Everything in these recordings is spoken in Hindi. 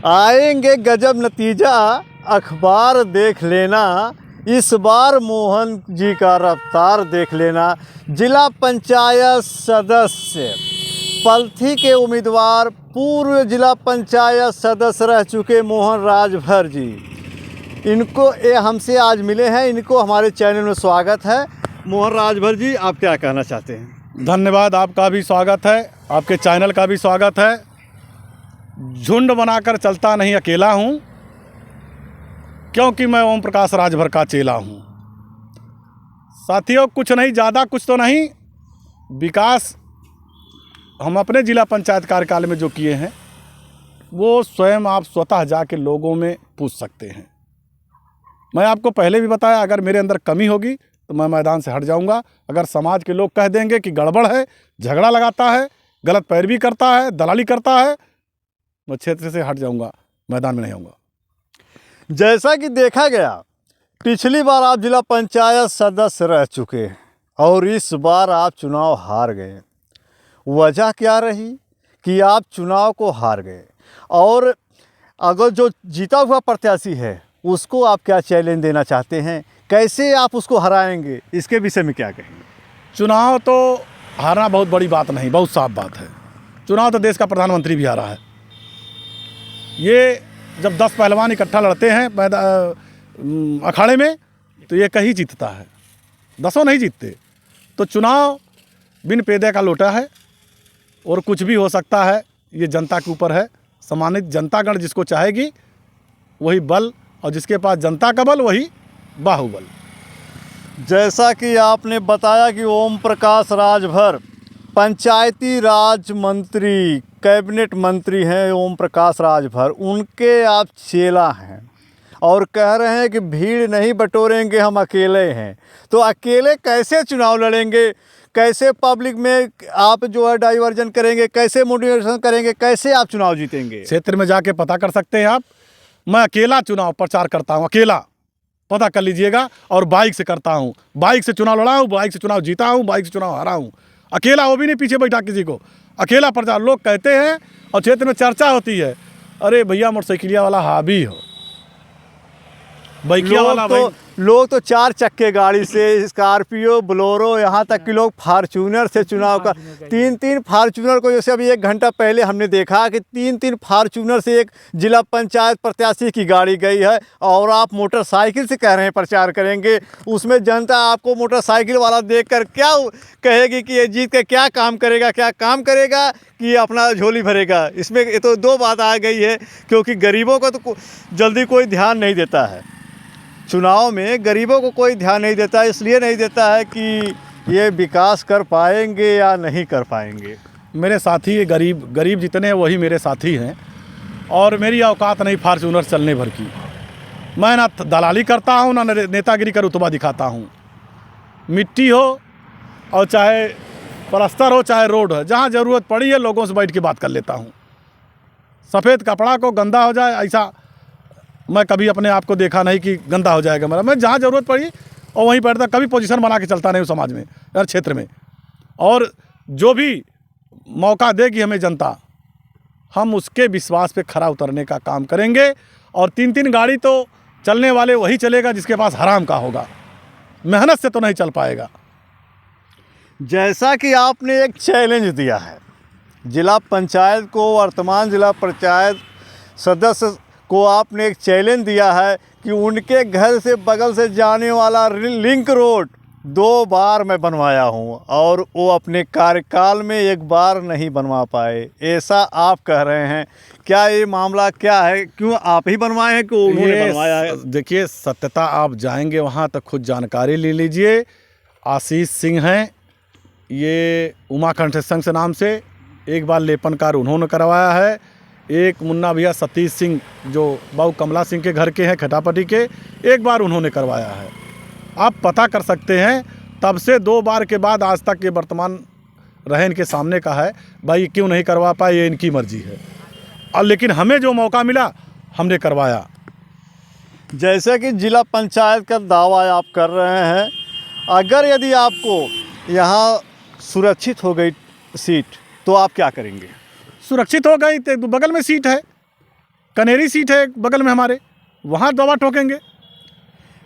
आएंगे गजब नतीजा, अखबार देख लेना। इस बार मोहन जी का रफ्तार देख लेना। जिला पंचायत सदस्य पलथी के उम्मीदवार पूर्व जिला पंचायत सदस्य रह चुके मोहन राजभर जी, इनको ये हमसे आज मिले हैं। इनको हमारे चैनल में स्वागत है। मोहन राजभर जी, आप क्या कहना चाहते हैं? धन्यवाद, आपका भी स्वागत है, आपके चैनल का भी स्वागत है। झुंड बनाकर चलता नहीं अकेला हूँ, क्योंकि मैं ओम प्रकाश राजभर का चेला हूँ। साथियों, कुछ नहीं, ज़्यादा कुछ तो नहीं, विकास हम अपने ज़िला पंचायत कार्यकाल में जो किए हैं वो स्वयं आप स्वतः जाके लोगों में पूछ सकते हैं। मैं आपको पहले भी बताया, अगर मेरे अंदर कमी होगी तो मैं मैदान से हट जाऊंगा। अगर समाज के लोग कह देंगे कि गड़बड़ है, झगड़ा लगाता है, गलत पैरवी करता है, दलाली करता है, मैं क्षेत्र से हट जाऊंगा, मैदान में नहीं आऊँगा। जैसा कि देखा गया, पिछली बार आप जिला पंचायत सदस्य रह चुके और इस बार आप चुनाव हार गए। वजह क्या रही कि आप चुनाव को हार गए? और अगर जो जीता हुआ प्रत्याशी है उसको आप क्या चैलेंज देना चाहते हैं? कैसे आप उसको हराएंगे? इसके विषय में क्या कहेंगे? चुनाव तो हारना बहुत बड़ी बात नहीं, बहुत साफ बात है। चुनाव तो देश का प्रधानमंत्री भी हारा है। ये जब 10 पहलवान इकट्ठा लड़ते हैं अखाड़े में तो एक ही जीतता है, 10 नहीं जीतते। तो चुनाव बिन पेदे का लोटा है और कुछ भी हो सकता है। ये जनता के ऊपर है। सम्मानित जनतागण जिसको चाहेगी वही बल, और जिसके पास जनता का बल वही बाहुबल। जैसा कि आपने बताया कि ओम प्रकाश राजभर पंचायती राज मंत्री, कैबिनेट मंत्री हैं ओम प्रकाश राजभर, उनके आप चेला हैं और कह रहे हैं कि भीड़ नहीं बटोरेंगे, हम अकेले हैं। तो अकेले कैसे चुनाव लड़ेंगे? कैसे पब्लिक में आप जो है डाइवर्जन करेंगे? कैसे मोटिवेशन करेंगे? कैसे आप चुनाव जीतेंगे? क्षेत्र में जाके पता कर सकते हैं आप। मैं अकेला चुनाव प्रचार करता हूँ, अकेला, पता कर लीजिएगा। और बाइक से करता हूँ, बाइक से चुनाव लड़ा हूँ, बाइक से चुनाव जीता हूँ, बाइक से चुनाव हारा हूँ। अकेला, वो भी नहीं पीछे बैठा किसी को, अकेला प्रचार। लोग कहते हैं और क्षेत्र में चर्चा होती है, अरे भैया मोटरसाइकिलिया वाला हावी हो, बाइकिया वाला। लोग तो 4 चक्के गाड़ी से, स्कॉर्पियो, बोलेरो, यहाँ तक कि लोग फार्चूनर से चुनाव का 3-3 फार्चूनर को, जैसे अभी 1 घंटा पहले हमने देखा कि 3-3 फार्चूनर से एक जिला पंचायत प्रत्याशी की गाड़ी गई है। और आप मोटरसाइकिल से कह रहे हैं प्रचार करेंगे। उसमें जनता आपको मोटरसाइकिल वाला देखकर क्या कहेगी कि ये जीत के क्या काम करेगा कि अपना झोली भरेगा? इसमें ये तो 2 बात आ गई है, क्योंकि गरीबों को तो जल्दी कोई ध्यान नहीं देता है। चुनाव में गरीबों को कोई ध्यान नहीं देता, इसलिए नहीं देता है कि ये विकास कर पाएंगे या नहीं कर पाएंगे। मेरे साथी ये गरीब जितने हैं वही मेरे साथी हैं, और मेरी औकात नहीं फार्चूनर चलने भर की। मैं ना दलाली करता हूँ, ना नेतागिरी का रुतबा दिखाता हूँ। मिट्टी हो और चाहे पलस्तर हो, चाहे रोड हो, जहाँ ज़रूरत पड़ी है लोगों से बैठ के बात कर लेता हूँ। सफ़ेद कपड़ा को गंदा हो जाए ऐसा मैं कभी अपने आप को देखा नहीं कि गंदा हो जाएगा मेरा। मैं जहाँ ज़रूरत पड़ी और वहीं बैठता, कभी पोजीशन बना के चलता नहीं हूँ समाज में, हर क्षेत्र में। और जो भी मौका देगी हमें जनता, हम उसके विश्वास पे खरा उतरने का काम करेंगे। और 3-3 गाड़ी तो चलने वाले वही चलेगा जिसके पास हराम का होगा, मेहनत से तो नहीं चल पाएगा। जैसा कि आपने एक चैलेंज दिया है जिला पंचायत को, वर्तमान जिला पंचायत सदस्य को आपने एक चैलेंज दिया है कि उनके घर से बगल से जाने वाला लिंक रोड 2 बार मैं बनवाया हूं और वो अपने कार्यकाल में 1 बार नहीं बनवा पाए, ऐसा आप कह रहे हैं। क्या ये मामला क्या है? क्यों आप ही बनवाए हैं कि उन्होंने बनवाया है? देखिए, सत्यता, आप जाएंगे वहाँ तो खुद जानकारी ले लीजिए। आशीष सिंह हैं, ये उमाकंठ संघ से नाम से, 1 बार लेपन कार्य उन्होंने करवाया है। एक मुन्ना भैया सतीश सिंह जो बाबू कमला सिंह के घर के हैं, खटापटी के, 1 बार उन्होंने करवाया है। आप पता कर सकते हैं। तब से 2 बार के बाद आज तक ये वर्तमान रहे इनके सामने का है, भाई क्यों नहीं करवा पाए, ये इनकी मर्जी है। और लेकिन हमें जो मौका मिला हमने करवाया। जैसे कि जिला पंचायत का दावा आप कर रहे हैं, अगर यदि आपको यहाँ सुरक्षित हो गई सीट तो आप क्या करेंगे? सुरक्षित हो गई तो बगल में सीट है, कनेरी सीट है बगल में हमारे, वहाँ दवा ठोकेंगे।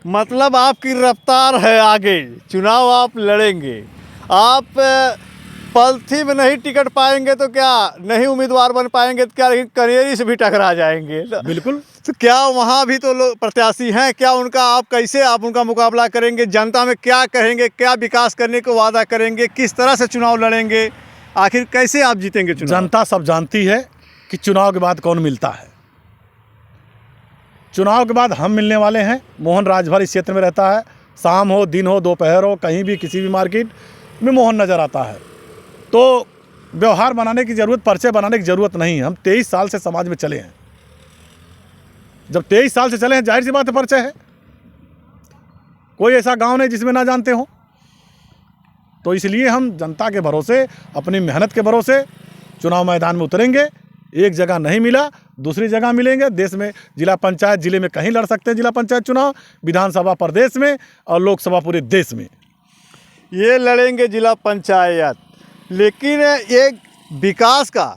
मतलब आपकी रफ्तार है आगे, चुनाव आप लड़ेंगे। आप पलथी में नहीं टिकट पाएंगे तो क्या नहीं उम्मीदवार बन पाएंगे तो क्या, लेकिन कनेरी से भी टकरा जाएंगे। बिल्कुल। तो क्या वहाँ भी तो लोग प्रत्याशी हैं, क्या उनका आप कैसे आप उनका मुकाबला करेंगे? जनता में क्या कहेंगे, क्या विकास करने को वादा करेंगे, किस तरह से चुनाव लड़ेंगे, आखिर कैसे आप जीतेंगे चुनाव? जनता सब जानती है कि चुनाव के बाद कौन मिलता है। चुनाव के बाद हम मिलने वाले हैं। मोहन राजभर इस क्षेत्र में रहता है, शाम हो दिन हो दोपहर हो कहीं भी किसी भी मार्केट में मोहन नज़र आता है। तो व्यवहार बनाने की ज़रूरत, पर्चे बनाने की ज़रूरत नहीं है। हम 23 साल से समाज में चले हैं। जब 23 साल से चले हैं, जाहिर सी बात है पर्चे है। कोई ऐसा गांव नहीं जिसमें ना जानते हो। तो इसलिए हम जनता के भरोसे, अपनी मेहनत के भरोसे चुनाव मैदान में उतरेंगे। एक जगह नहीं मिला दूसरी जगह मिलेंगे। देश में जिला पंचायत जिले में कहीं लड़ सकते हैं जिला पंचायत चुनाव, विधानसभा प्रदेश में और लोकसभा पूरे देश में। ये लड़ेंगे जिला पंचायत, लेकिन एक विकास का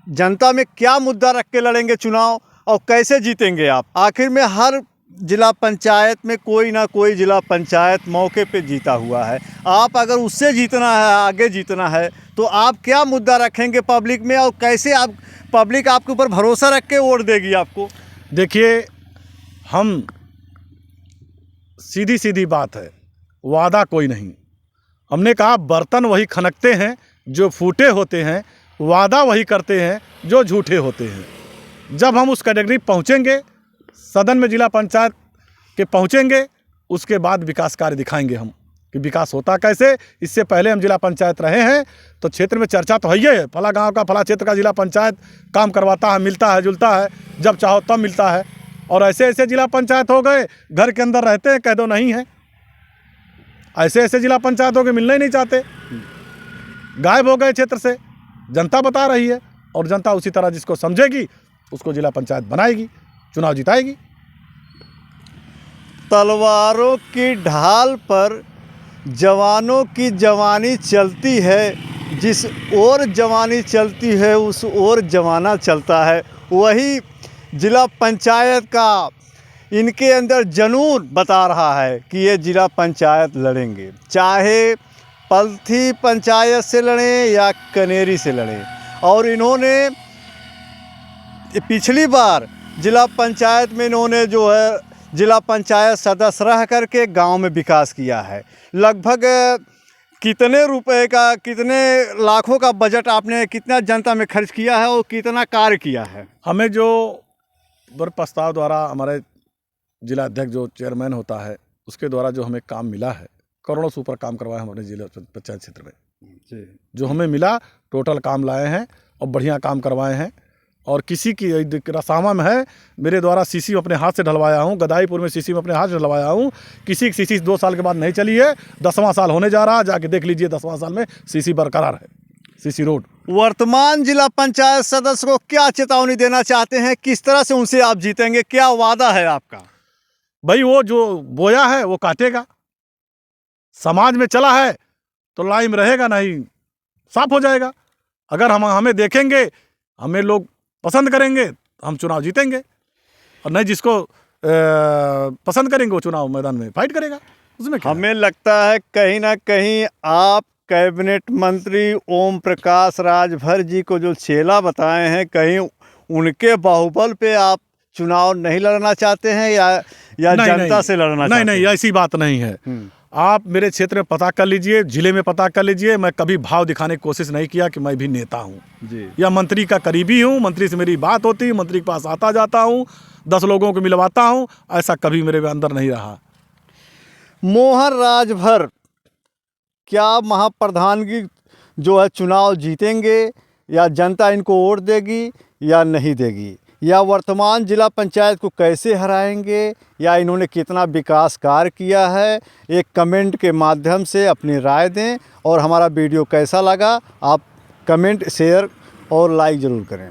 जनता में क्या मुद्दा रख के लड़ेंगे चुनाव और कैसे जीतेंगे आप? आखिर में हर जिला पंचायत में कोई ना कोई जिला पंचायत मौके पे जीता हुआ है। आप अगर उससे जीतना है, आगे जीतना है, तो आप क्या मुद्दा रखेंगे पब्लिक में और कैसे आप पब्लिक आपके ऊपर भरोसा रख के वोट देगी आपको? देखिए, हम सीधी सीधी बात है, वादा कोई नहीं। हमने कहा बर्तन वही खनकते हैं जो फूटे होते हैं, वादा वही करते हैं जो झूठे होते हैं। जब हम उस कैटेगरी पहुँचेंगे, सदन में जिला पंचायत के पहुँचेंगे, उसके बाद विकास कार्य दिखाएंगे हम कि विकास होता कैसे। इससे पहले हम जिला पंचायत रहे हैं तो क्षेत्र में चर्चा तो है ही है, फला गांव का फला क्षेत्र का जिला पंचायत काम करवाता है, मिलता है जुलता है, जब चाहो तब मिलता है। और ऐसे ऐसे जिला पंचायत हो गए घर के अंदर रहते हैं, कह दो नहीं है। ऐसे ऐसे जिला पंचायत हो गए मिलना ही नहीं चाहते, गायब हो गए क्षेत्र से। जनता बता रही है और जनता उसी तरह जिसको समझेगी उसको जिला पंचायत बनाएगी, चुनाव जिताएगी। तलवारों की ढाल पर जवानों की जवानी चलती है, जिस ओर जवानी चलती है उस ओर जमाना चलता है। वही जिला पंचायत का इनके अंदर जुनून बता रहा है कि ये जिला पंचायत लड़ेंगे, चाहे पलथी पंचायत से लड़ें या कनेरी से लड़ें। और इन्होंने पिछली बार जिला पंचायत में इन्होंने जो है जिला पंचायत सदस्य रह करके गांव में विकास किया है। लगभग कितने रुपए का, कितने लाखों का बजट आपने कितना जनता में खर्च किया है और कितना कार्य किया है? हमें जो प्रस्ताव द्वारा हमारे जिला अध्यक्ष जो चेयरमैन होता है उसके द्वारा जो हमें काम मिला है, करोड़ों से ऊपर काम करवाया हमारे जिला पंचायत क्षेत्र में जी। जो हमें मिला टोटल काम लाए हैं और बढ़िया काम करवाए हैं। और किसी की रसामा में है, मेरे द्वारा सीसी अपने हाथ से ढलवाया हूँ, गदाईपुर में सीसी में अपने हाथ से ढलवाया हूँ। किसी की सीसी 2 साल के बाद नहीं चली है, 10वां साल होने जा रहा है, जाके देख लीजिए 10वां साल में सीसी बरकरार है, सीसी रोड। वर्तमान जिला पंचायत सदस्य को क्या चेतावनी देना चाहते हैं, किस तरह से उनसे आप जीतेंगे, क्या वादा है आपका? भाई वो जो बोया है वो काटेगा, समाज में चला है तो लाइन में रहेगा नहीं, साफ हो जाएगा। अगर हमें देखेंगे, हमें लोग पसंद करेंगे, हम चुनाव जीतेंगे। और नहीं जिसको पसंद करेंगे वो चुनाव मैदान में फाइट करेगा। उसमें क्या हमें लगता है कहीं ना कहीं आप कैबिनेट मंत्री ओम प्रकाश राजभर जी को जो चेला बताए हैं, कहीं उनके बाहुबल पे आप चुनाव नहीं लड़ना चाहते हैं या जनता से लड़ना चाहते हैं? नहीं, ऐसी बात नहीं है। आप मेरे क्षेत्र में पता कर लीजिए, जिले में पता कर लीजिए। मैं कभी भाव दिखाने की कोशिश नहीं किया कि मैं भी नेता हूँ जी, या मंत्री का करीबी हूँ। मंत्री से मेरी बात होती है, मंत्री के पास आता जाता हूँ, 10 लोगों को मिलवाता हूँ, ऐसा कभी मेरे अंदर नहीं रहा। मोहन राजभर क्या महाप्रधानगी जो है चुनाव जीतेंगे या जनता इनको वोट देगी या नहीं देगी, या वर्तमान जिला पंचायत को कैसे हराएंगे, या इन्होंने कितना विकास कार्य किया है? एक कमेंट के माध्यम से अपनी राय दें। और हमारा वीडियो कैसा लगा आप कमेंट, शेयर और लाइक ज़रूर करें।